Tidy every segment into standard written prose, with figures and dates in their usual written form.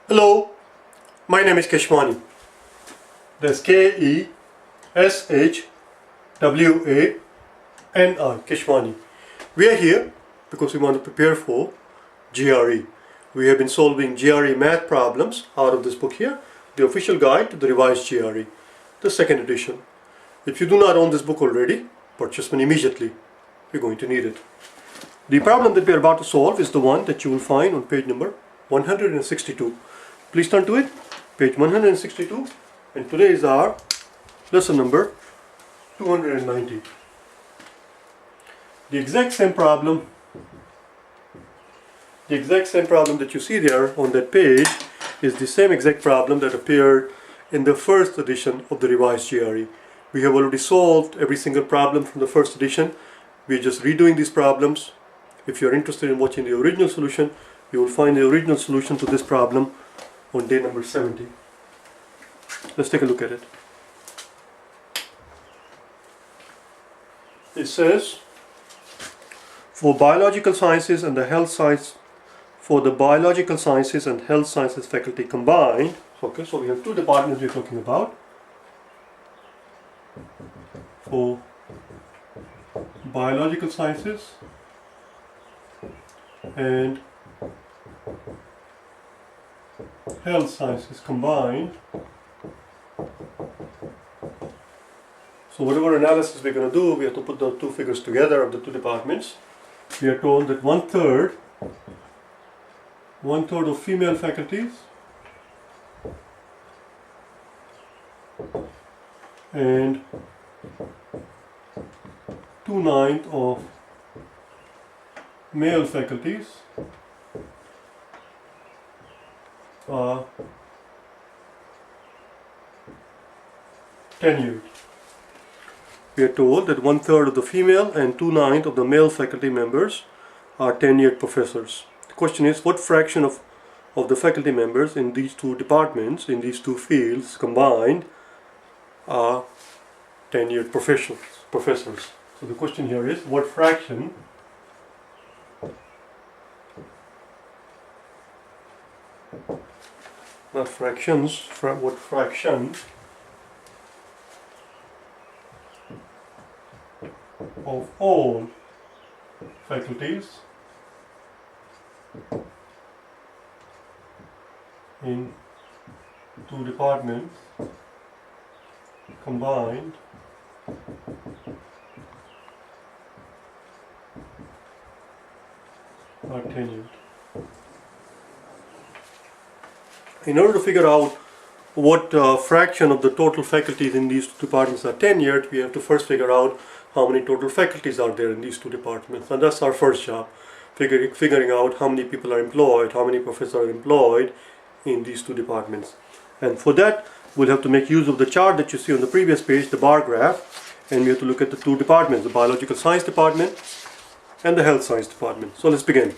Hello, my name is Keshwani. That's Keshwani, Keshwani. We are here because we want to prepare for GRE. We have been solving GRE math problems out of this book here, the official guide to the revised GRE, the second edition. If you do not own this book already, purchase one immediately. You're going to need it. The problem that we are about to solve is the one that you will find on page number 162. Please turn to it, page 162, and today is our lesson number 290. The exact same problem that you see there on that page is the same exact problem that appeared in the first edition of the revised GRE. We have already solved every single problem from the first edition. We are just redoing these problems. If you are interested in watching the original solution, you will find the original solution to this problem on day number 70. Let's take a look at it. It says, for biological sciences and the health science, for the biological sciences and health sciences faculty combined, okay, so we have two departments we're talking about. For biological sciences and health sciences combined. So whatever analysis we're going to do, we have to put the two figures together of the two departments. We are told that one third of female faculties and 2/9 of male faculties are tenured. We are told that 1/3 of the female and 2/9 of the male faculty members are tenured professors. The question is, what fraction of the faculty members in these two departments, in these two fields combined, are tenured professors? So the question here is, what fraction not fractions, what fraction of all faculties in two departments combined are tenured. In order to figure out what fraction of the total faculties in these two departments are tenured, we have to first figure out how many total faculties are there in these two departments. And that's our first job, figuring out how many people are employed, how many professors are employed in these two departments. And for that, we'll have to make use of the chart that you see on the previous page, the bar graph, and we have to look at the two departments, the biological science department and the health science department. So let's begin.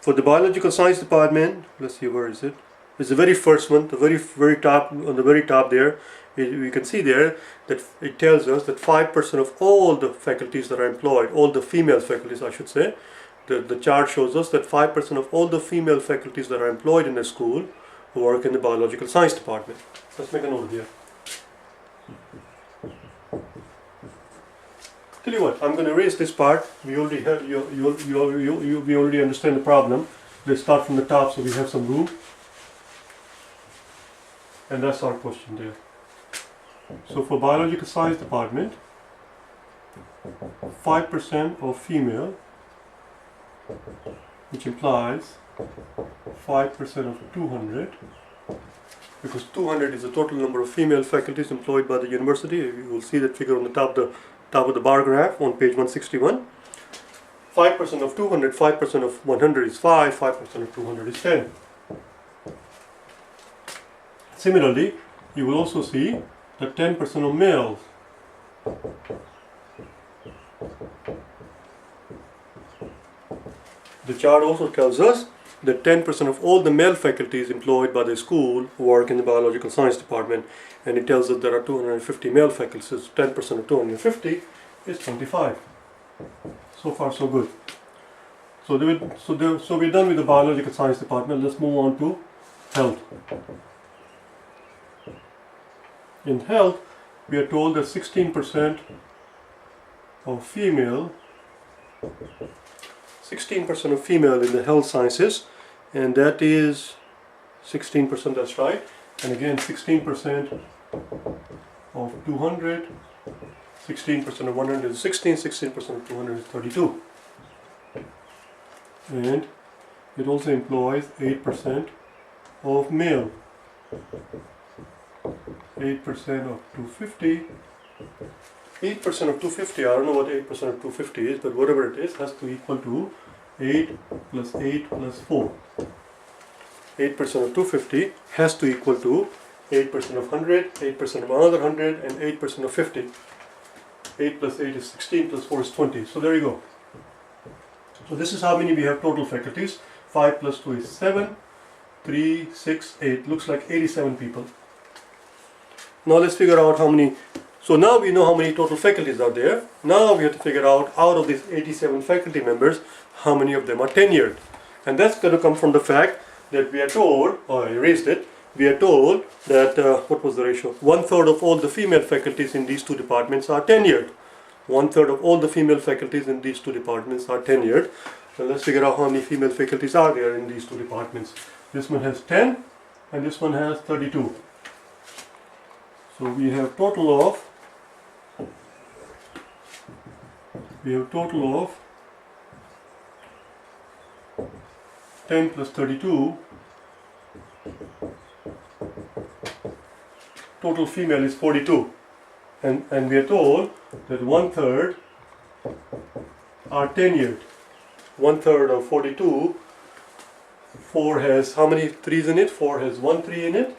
For the biological science department, let's see, where is it? It's the very first one, the very top, on the very top there. We can see there that it tells us that 5% of all the faculties that are employed, all the female faculties I should say, the chart shows us that 5% of all the female faculties that are employed in a school work in the biological science department. Let's make a note here. Tell you what, I'm going to erase this part. We already have, we already understand the problem. Let's start from the top so we have some room. And that's our question there. So for biological science department, 5% of female, which implies 5% of 200, because 200 is the total number of female faculties employed by the university. You will see that figure on the top of the bar graph on page 161. 5% of 200, 5% of 100 is 5, 5% of 200 is 10. Similarly, you will also see that 10% of males the chart also tells us that 10% of all the male faculties employed by the school work in the biological science department, and it tells us there are 250 male faculties, so 10% of 250 is 25. So far so good. So we're done with the biological science department. Let's move on to health. In health, we are told that 16% of female, 16% of female in the health sciences, and that is 16%, that's right. And again, 16% of 200, 16% of 100 is 16, 16% of 200 is 32. And it also employs 8% of male. 8% of 250. 8% of 250, I don't know what 8% of 250 is, but whatever it is, has to equal to 8 plus 8 plus 4. 8% of 250 has to equal to 8% of 100, 8% of another 100, and 8% of 50. 8 plus 8 is 16, plus 4 is 20. So there you go. So this is how many we have total faculties. 5 plus 2 is 7, 3, 6, 8. Looks like 87 people. Now let's figure out how many. So now we know how many total faculties are there. Now we have to figure out of these 87 faculty members, how many of them are tenured. And that's going to come from the fact that we are told, I erased it, we are told that, what was the ratio? 1/3 of all the female faculties in these two departments are tenured. 1/3 of all the female faculties in these two departments are tenured. So let's figure out how many female faculties are there in these two departments. This one has 10 and this one has 32. So we have total of 10 plus 32. Total female is 42. And we are told that 1/3 are tenured. 1/3 of 42. 4 has how many 3's in it? 4 has 1 3 in it.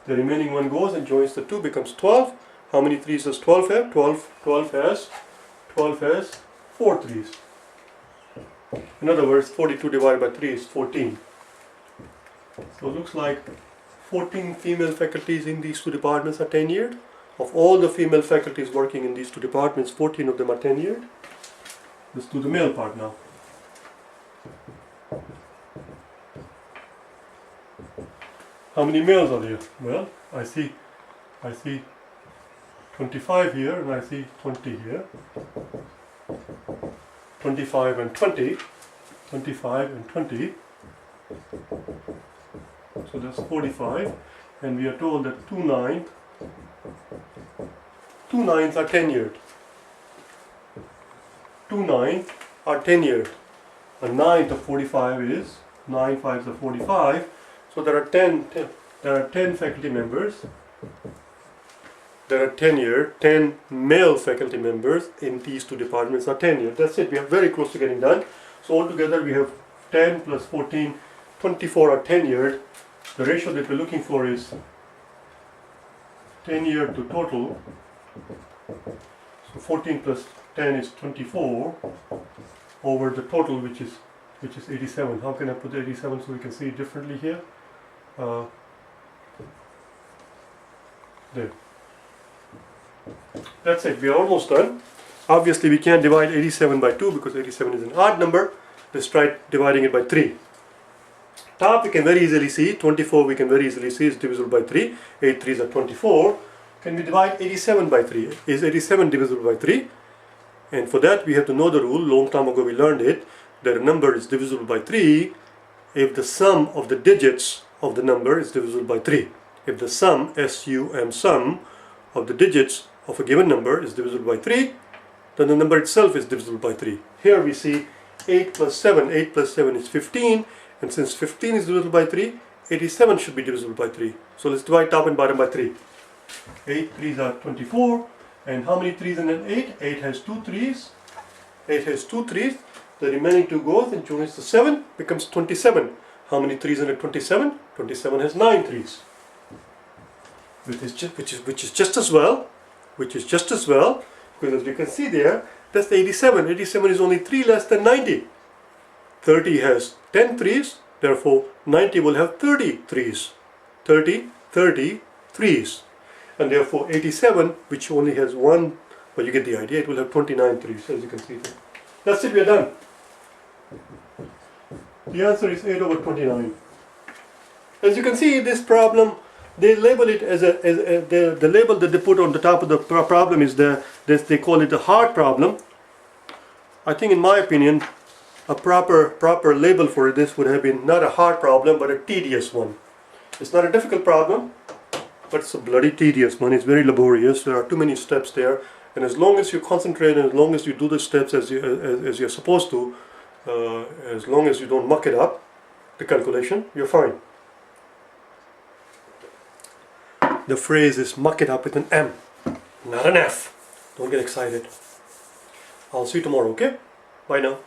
The remaining one goes and joins the 2, becomes 12. How many 3's does 12 have? 12 has 4 3's. In other words, 42 divided by 3 is 14. So it looks like 14 female faculties in these two departments are tenured. Of all the female faculties working in these two departments, 14 of them are tenured. Let's do the male part now. How many males are there? Well, I see 25 here and I see 20 here. 25 and 20. 25 and 20. So that's 45. And we are told that 2 9s are tenured. 2 9s are tenured. A ninth of 45 is 9 5s are 45. So there are 10 faculty members. There are 10 male faculty members in these two departments are tenured. That's it. We are very close to getting done. So altogether we have 10 plus 14, 24 are tenured. The ratio that we're looking for is tenured to total. So 14 plus 10 is 24 over the total, which is 87. How can I put 87 so we can see it differently here? There. That's it. We are almost done. Obviously, we can't divide 87 by 2 because 87 is an odd number. Let's try dividing it by 3. Top we can very easily see. 24 we can very easily see is divisible by 3. 8 3s are 24. Can we divide 87 by 3? Is 87 divisible by 3? And for that we have to know the rule. Long time ago we learned it. That a number is divisible by 3 if the sum of the digits of the number is divisible by 3. If the sum, S-U-M, sum of the digits of a given number is divisible by 3, then the number itself is divisible by 3. Here we see 8 plus 7. 8 plus 7 is 15. And since 15 is divisible by 3, 87 should be divisible by 3. So let's divide top and bottom by 3. 8 3s are 24. And how many 3s in an 8? 8 has 2 3s. 8 has 2 3s. The remaining 2 goes and joins the 7, becomes 27. How many 3s in a 27? 27 has 9 3s. Which is just as well. Because as we can see there, that's 87. 87 is only 3 less than 90. 30 has 10 3s, therefore 90 will have 30 3s. 30 3s. And therefore 87, which only has one, well, you get the idea, it will have 29 3s, as you can see there. That's it, we are done. The answer is 8 over 29. As you can see, this problem, they label it as the label that they put on the top of the problem is they call it a hard problem. I think, in my opinion, a proper label for this would have been not a hard problem, but a tedious one. It's not a difficult problem, but it's a bloody tedious one. It's very laborious. There are too many steps there, and as long as you concentrate and as long as you do the steps as you're supposed to, as long as you don't muck it up, the calculation, you're fine. The phrase is muck it up with an M, not an F. Don't get excited. I'll see you tomorrow, okay? Bye now.